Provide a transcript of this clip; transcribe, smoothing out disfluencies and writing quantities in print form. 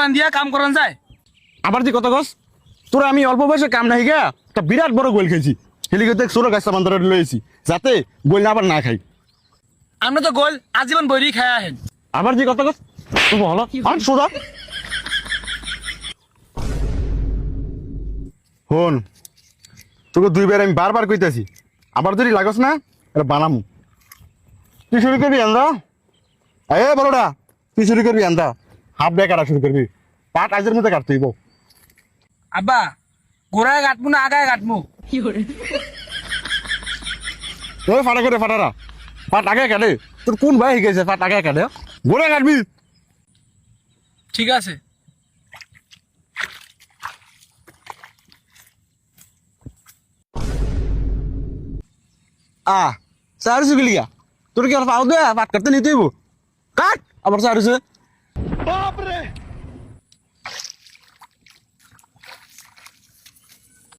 দোকান দিয়া কাম করান যায়। আবার যে কত গছ তোরা আমি অল্প বয়সে কাম নাই গা তা বিরাট বড় গোল খেয়েছি হেলিকপ্টার ছোট গাছ সামান ধরে লয়েছি যাতে গোল না আবার না খাই। আমরা তো গোল আজীবন বইরি খায় আহেন। আবার যে কত গছ ভালো আর সোজা হন তোকে দুইবার আমি বারবার কইতেছি আবার যদি লাগস না এটা বানামু। তুই শুরু করবি আন্দা এ বড়টা তুই শুরু করবি আন্দা হাফ ডে কাটা শুরু করবি পাট আজের মধ্যে কাটতে হইব। আব্বা গোড়ায় কাটমু না আগায় কাটমু? ওই ফাটা করে ফাটারা পাট আগে কাটে তোর কোন ভাই শিখেছে পাট আগে কাটে গোড়া কাটবি। ঠিক আছে। চারশো গেলিয়া তোর কি আর পাও দে পাট কাটতে নিতে হইব কাট আবার চারশো